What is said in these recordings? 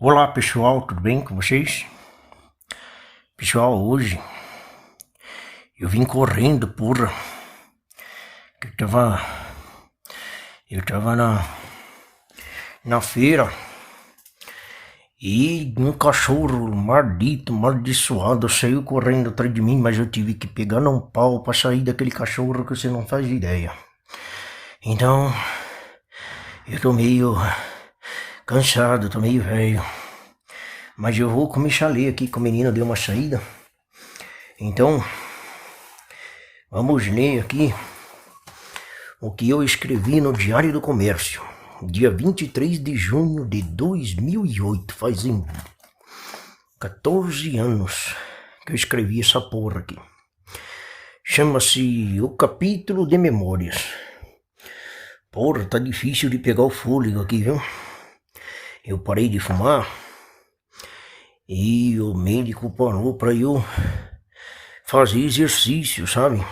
Olá pessoal, tudo bem com vocês? Pessoal, hoje eu vim correndo, porra, que eu tava na feira e um cachorro maldito, maldiçoado saiu correndo atrás de mim, mas eu tive que pegar num pau pra sair daquele cachorro que você não faz ideia. Então, eu tô meio cansado, tô meio velho. Mas eu vou começar a ler aqui que o menino deu uma saída. Então, vamos ler aqui o que eu escrevi no Diário do Comércio. Dia 23 de junho de 2008. Fazem 14 anos que eu escrevi essa porra aqui. Chama-se O Capítulo de Memórias. Porra, tá difícil de pegar o fôlego aqui, viu? Eu parei de fumar e o médico parou pra eu fazer exercício, sabe?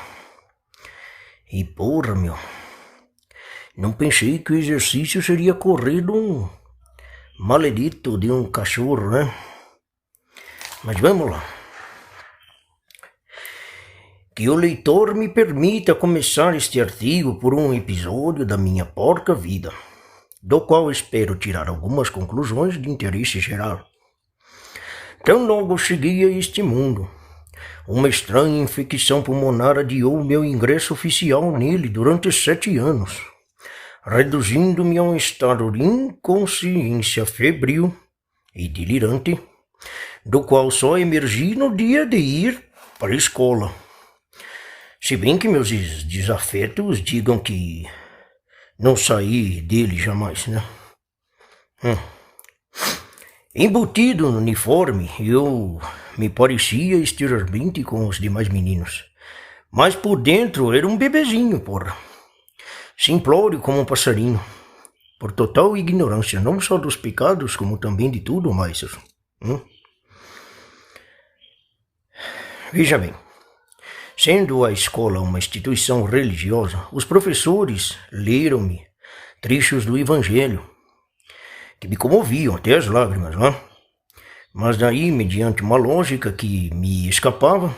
E porra, meu, não pensei que o exercício seria correr de um maledito de um cachorro, né? Mas vamos lá. Que o leitor me permita começar este artigo por um episódio da minha porca vida, do qual espero tirar algumas conclusões de interesse geral. Tão logo cheguei a este mundo, uma estranha infecção pulmonar adiou meu ingresso oficial nele durante 7 anos, reduzindo-me a um estado de inconsciência febril e delirante, do qual só emergi no dia de ir para a escola. Se bem que meus desafetos digam que não saí dele jamais, né? Embutido no uniforme, eu me parecia exteriormente com os demais meninos, mas por dentro era um bebezinho, porra. Simplório como um passarinho, por total ignorância, não só dos pecados, como também de tudo mais. Veja bem, sendo a escola uma instituição religiosa, os professores leram-me trechos do Evangelho, que me comoviam até as lágrimas, né? Mas daí, mediante uma lógica que me escapava,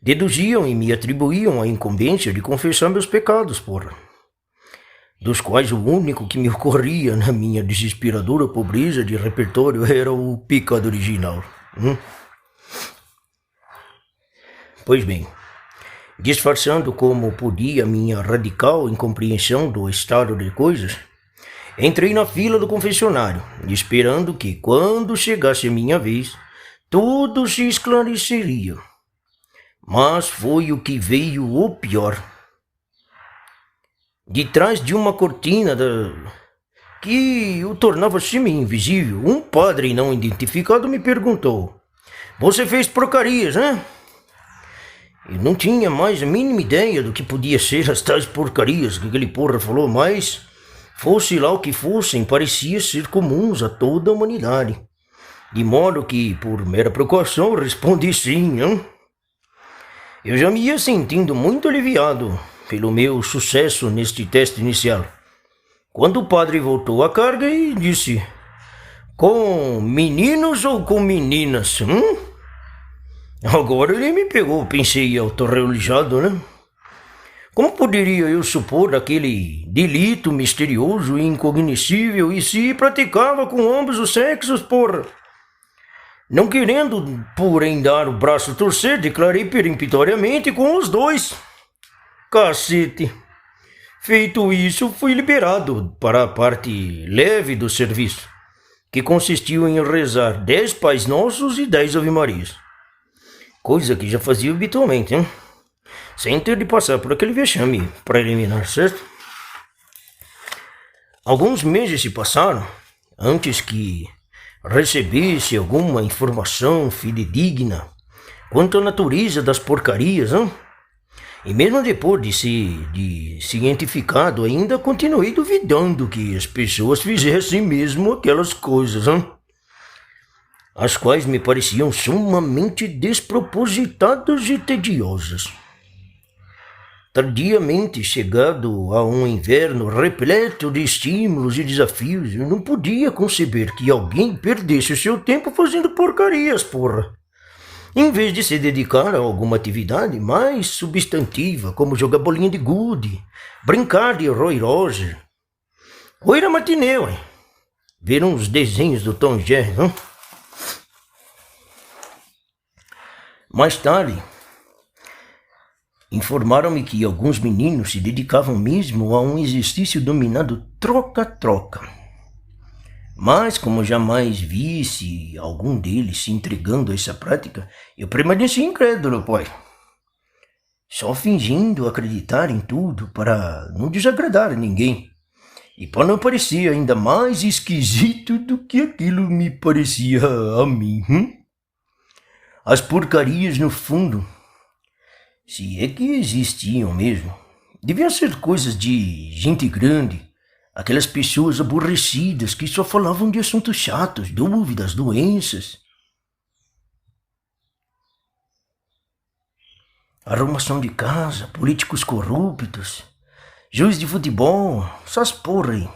deduziam e me atribuíam a incumbência de confessar meus pecados, porra, dos quais o único que me ocorria na minha desesperadora pobreza de repertório era o pecado original. Pois bem, disfarçando como podia minha radical incompreensão do estado de coisas, entrei na fila do confessionário, esperando que, quando chegasse a minha vez, tudo se esclareceria. Mas foi o que veio o pior. De trás de uma cortina que o tornava semi-invisível, um padre não identificado me perguntou: "Você fez porcarias, né?" Eu não tinha mais a mínima ideia do que podia ser as tais porcarias que aquele porra falou, mas fosse lá o que fossem, parecia ser comuns a toda a humanidade. De modo que, por mera precaução, respondi sim, hein? Eu já me ia sentindo muito aliviado pelo meu sucesso neste teste inicial, quando o padre voltou à carga e disse: "Com meninos ou com meninas, Agora ele me pegou, pensei autorreligado, né? Como poderia eu supor aquele delito misterioso e incognoscível e se praticava com ambos os sexos, porra? Não querendo, porém, dar o braço a torcer, declarei peremptoriamente com os dois. Cacete! Feito isso, fui liberado para a parte leve do serviço, que consistiu em rezar 10 Pais Nossos e 10 Ave-Marias. Coisa que já fazia habitualmente, hein? Sem ter de passar por aquele vexame preliminar, certo? Alguns meses se passaram antes que recebesse alguma informação fidedigna quanto à natureza das porcarias, hein? E mesmo depois de cientificado, ainda continuei duvidando que as pessoas fizessem mesmo aquelas coisas, hein? As quais me pareciam sumamente despropositadas e tediosas. Tardiamente chegado a um inverno repleto de estímulos e desafios, eu não podia conceber que alguém perdesse o seu tempo fazendo porcarias, porra. Em vez de se dedicar a alguma atividade mais substantiva, como jogar bolinha de gude, brincar de Roy Roger, ou ir a matinê, ué. Ver uns desenhos do Tom Jerry, não? Mais tarde, informaram-me que alguns meninos se dedicavam mesmo a um exercício dominado troca-troca. Mas, como jamais visse algum deles se entregando a essa prática, eu permaneci incrédulo, pai. Só fingindo acreditar em tudo para não desagradar ninguém. E para não parecer ainda mais esquisito do que aquilo me parecia a mim. As porcarias, no fundo, se é que existiam mesmo, deviam ser coisas de gente grande, aquelas pessoas aborrecidas que só falavam de assuntos chatos, dúvidas, doenças. Arrumação de casa, políticos corruptos, juiz de futebol, essas porra aí.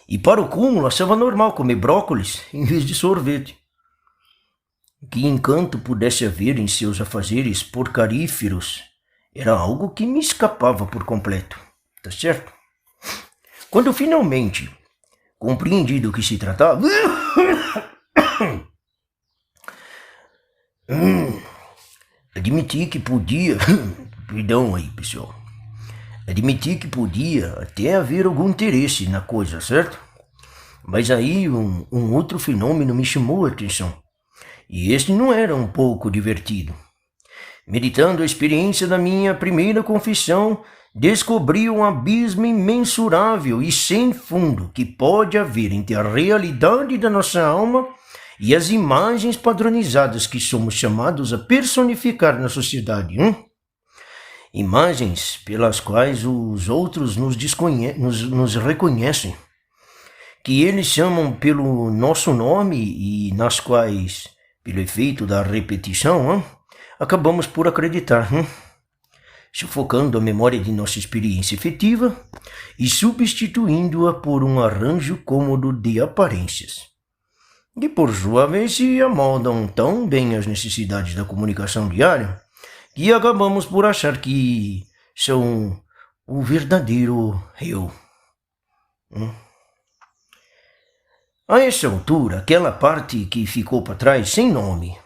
E para o cúmulo, achava normal comer brócolis em vez de sorvete. Que encanto pudesse haver em seus afazeres porcaríferos era algo que me escapava por completo, tá certo? Quando finalmente compreendi do que se tratava, admiti que podia, perdão aí pessoal, admiti que podia até haver algum interesse na coisa, certo? Mas aí um outro fenômeno me chamou a atenção. E este não era um pouco divertido. Meditando a experiência da minha primeira confissão, descobri um abismo imensurável e sem fundo que pode haver entre a realidade da nossa alma e as imagens padronizadas que somos chamados a personificar na sociedade. Imagens pelas quais os outros nos reconhecem, que eles chamam pelo nosso nome e nas quais, pelo efeito da repetição, acabamos por acreditar, sufocando a memória de nossa experiência efetiva e substituindo-a por um arranjo cômodo de aparências. E por sua vez se amoldam tão bem as necessidades da comunicação diária que acabamos por achar que são o verdadeiro eu. A essa altura, aquela parte que ficou para trás sem nome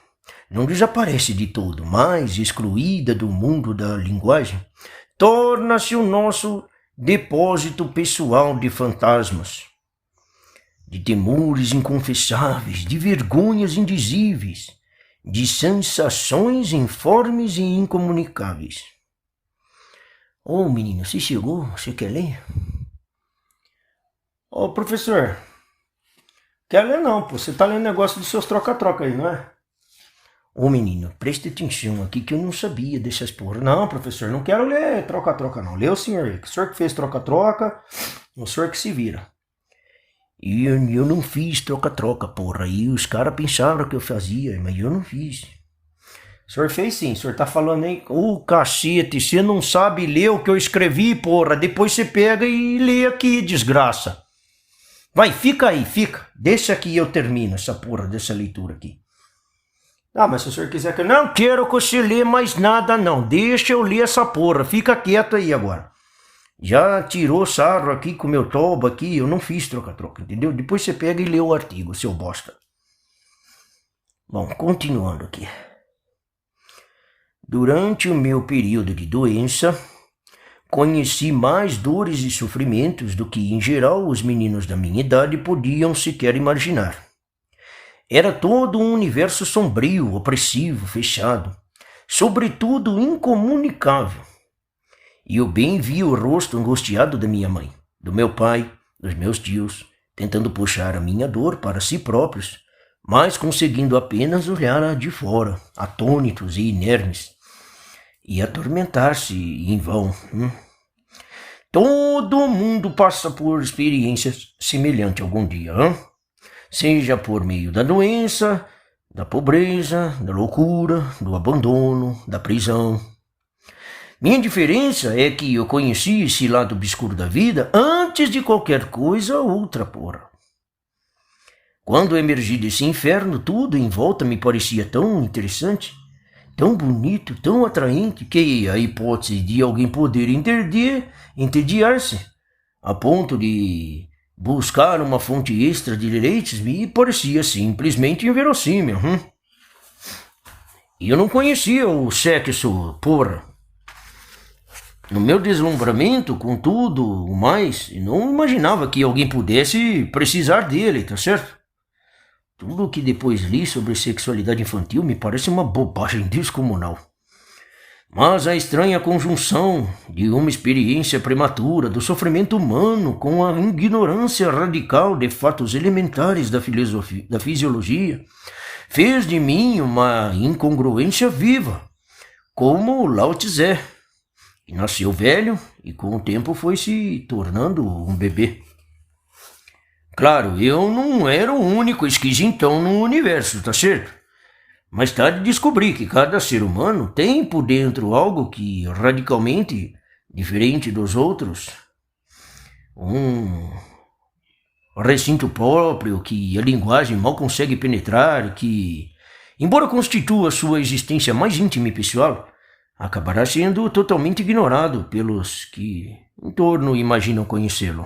não desaparece de todo, mas, excluída do mundo da linguagem, torna-se o nosso depósito pessoal de fantasmas, de temores inconfessáveis, de vergonhas indizíveis, de sensações informes e incomunicáveis. Ô menino, você chegou? Você quer ler? Ô professor, quer ler não, pô. Você tá lendo negócio dos seus troca-troca aí, não é? Ô menino, preste atenção aqui que eu não sabia dessas porra. Não, professor, não quero ler troca-troca não. Lê o senhor aí. O senhor que fez troca-troca, o senhor que se vira. E eu não fiz troca-troca, porra. E os caras pensaram que eu fazia, mas eu não fiz. O senhor fez sim, o senhor tá falando aí. Ô cacete, você não sabe ler o que eu escrevi, porra. Depois você pega e lê aqui, desgraça. Vai, fica aí, fica. Deixa aqui eu termino essa porra dessa leitura aqui. Ah, mas se o senhor quiser que eu não quero que você lê mais nada não. Deixa eu ler essa porra. Fica quieto aí agora. Já tirou sarro aqui com o meu toba aqui. Eu não fiz troca-troca, entendeu? Depois você pega e lê o artigo, seu bosta. Bom, continuando aqui. Durante o meu período de doença, conheci mais dores e sofrimentos do que, em geral, os meninos da minha idade podiam sequer imaginar. Era todo um universo sombrio, opressivo, fechado, sobretudo incomunicável. E eu bem vi o rosto angustiado da minha mãe, do meu pai, dos meus tios, tentando puxar a minha dor para si próprios, mas conseguindo apenas olhar de fora, atônitos e inermes, e atormentar-se em vão. Todo mundo passa por experiências semelhantes algum dia, seja por meio da doença, da pobreza, da loucura, do abandono, da prisão. Minha diferença é que eu conheci esse lado obscuro da vida antes de qualquer coisa outra, porra. Quando emergi desse inferno, tudo em volta me parecia tão interessante, tão bonito, tão atraente, que a hipótese de alguém poder entediar-se a ponto de buscar uma fonte extra de deleites me parecia simplesmente inverossímil. E eu não conhecia o sexo, porra. No meu deslumbramento com tudo o mais, eu não imaginava que alguém pudesse precisar dele, tá certo? Tudo o que depois li sobre sexualidade infantil me parece uma bobagem descomunal. Mas a estranha conjunção de uma experiência prematura do sofrimento humano com a ignorância radical de fatos elementares da fisiologia fez de mim uma incongruência viva, como Lao Tse, que nasceu velho e com o tempo foi se tornando um bebê. Claro, eu não era o único esquisitão no universo, tá certo? Mais tarde descobri que cada ser humano tem por dentro algo que radicalmente diferente dos outros. Um recinto próprio que a linguagem mal consegue penetrar, que, embora constitua sua existência mais íntima e pessoal, acabará sendo totalmente ignorado pelos que em torno imaginam conhecê-lo.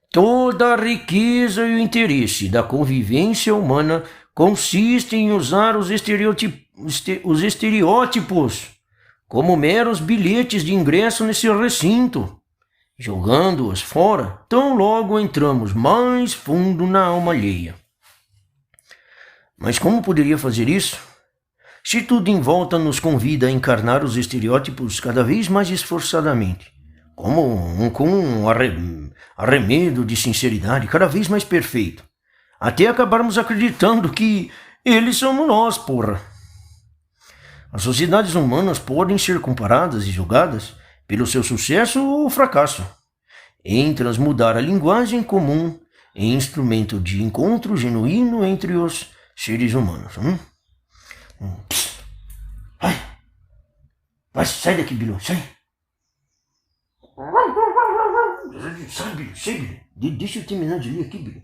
Toda a riqueza e o interesse da convivência humana consiste em usar os estereótipos como meros bilhetes de ingresso nesse recinto, jogando-os fora tão logo entramos mais fundo na alma alheia. Mas como poderia fazer isso? Se tudo em volta nos convida a encarnar os estereótipos cada vez mais esforçadamente, com um arremedo de sinceridade cada vez mais perfeito, até acabarmos acreditando que eles somos nós, porra. As sociedades humanas podem ser comparadas e julgadas pelo seu sucesso ou fracasso, em transmudar a linguagem comum em instrumento de encontro genuíno entre os seres humanos. Vai, sai daqui, Bilu, sai. Sai, Bilu, sai, Bilu. Deixa eu terminar de ler aqui, Bilu.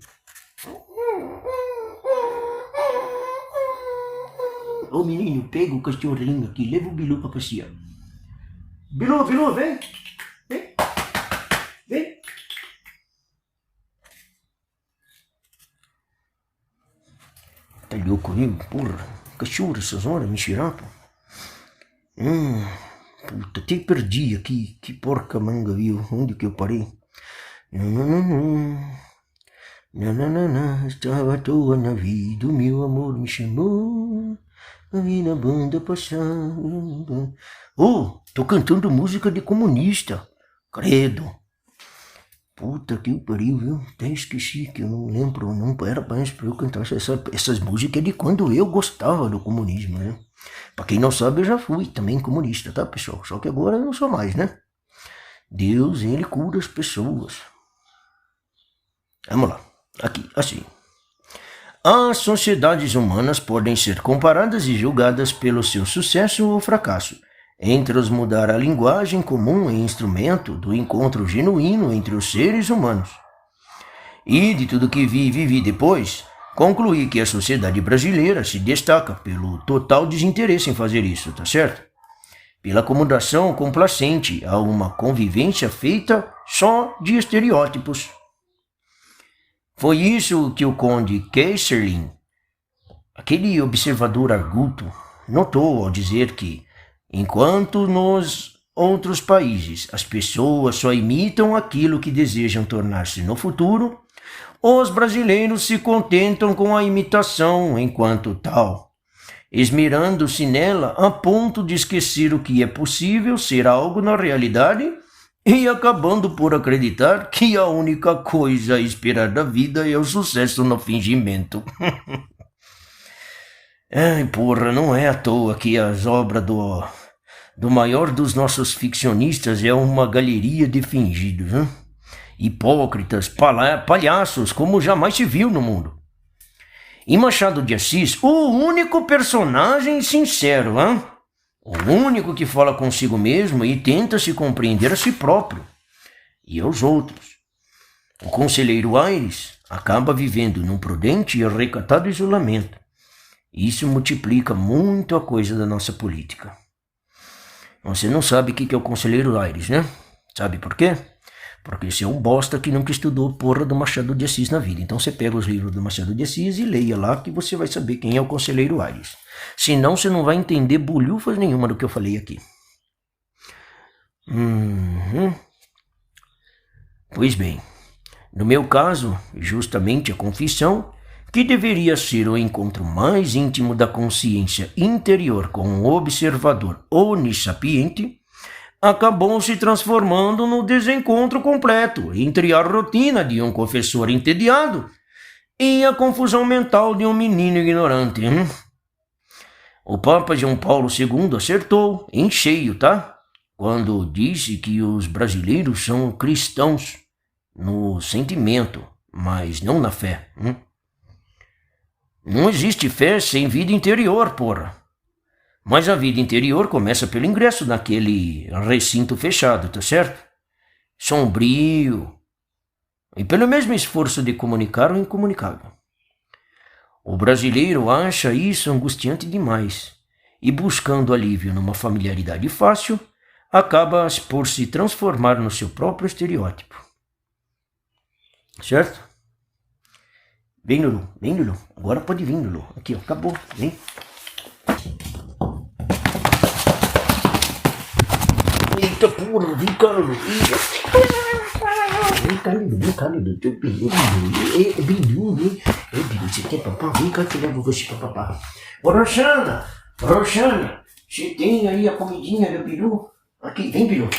Ô menino, pega o cachorrinho aqui, leva o Bilu pra passear. Bilu, vem. Vem. Tá louco, viu? Porra, cachorro essas horas, me xirapa. Puta, até perdi aqui, que porca manga, viu? Onde que eu parei? Estava à toa na vida, o meu amor me chamou, a minha banda passar. Tô cantando música de comunista, credo. Puta que pariu, viu? Até esqueci que eu não lembro, não era mais pra eu cantar essas músicas de quando eu gostava do comunismo, né? Pra quem não sabe, eu já fui também comunista, tá, pessoal? Só que agora eu não sou mais, né? Deus, ele cura as pessoas. Vamos lá. Aqui, assim. As sociedades humanas podem ser comparadas e julgadas pelo seu sucesso ou fracasso, em transmudar a linguagem comum em instrumento do encontro genuíno entre os seres humanos. E de tudo que vi e vivi depois, concluí que a sociedade brasileira se destaca pelo total desinteresse em fazer isso, tá certo? Pela acomodação complacente a uma convivência feita só de estereótipos. Foi isso que o conde Keyserling, aquele observador arguto, notou ao dizer que, enquanto nos outros países as pessoas só imitam aquilo que desejam tornar-se no futuro, os brasileiros se contentam com a imitação enquanto tal, esmerando-se nela a ponto de esquecer o que é possível ser algo na realidade e acabando por acreditar que a única coisa a esperar da vida é o sucesso no fingimento. Ai, porra, não é à toa que as obras do maior dos nossos ficcionistas é uma galeria de fingidos, hein? Hipócritas, palhaços, como jamais se viu no mundo. Em Machado de Assis, o único personagem sincero, hein? O único que fala consigo mesmo e tenta se compreender a si próprio e aos outros. O conselheiro Aires acaba vivendo num prudente e recatado isolamento. Isso multiplica muito a coisa da nossa política. Você não sabe o que é o conselheiro Aires, né? Sabe por quê? Porque você é um bosta que nunca estudou porra do Machado de Assis na vida. Então você pega os livros do Machado de Assis e leia lá que você vai saber quem é o conselheiro Aires. Senão você não vai entender bolhufas nenhuma do que eu falei aqui. Pois bem, no meu caso, justamente a confissão, que deveria ser o encontro mais íntimo da consciência interior com um observador onissapiente, acabou se transformando no desencontro completo entre a rotina de um confessor entediado e a confusão mental de um menino ignorante. O Papa João Paulo II acertou, em cheio, tá? Quando disse que os brasileiros são cristãos no sentimento, mas não na fé. Não existe fé sem vida interior, porra. Mas a vida interior começa pelo ingresso naquele recinto fechado, tá certo? Sombrio. E pelo mesmo esforço de comunicar o incomunicável. O brasileiro acha isso angustiante demais e, buscando alívio numa familiaridade fácil, acaba por se transformar no seu próprio estereótipo. Certo? Vem, Lulu. Vem, Lulu. Agora pode vir, Lulu. Aqui, ó. Acabou. Vem. Eita porra, vem cá, Lulu. Vem cá, Lulu. Vem cá, Lulu. Teu Bilu. Ei, Bilu, você quer papá? Vem cá que eu levo você pra papá. Ô, Roxana, você tem aí a comidinha do Bilu? Aqui, vem, Bilu.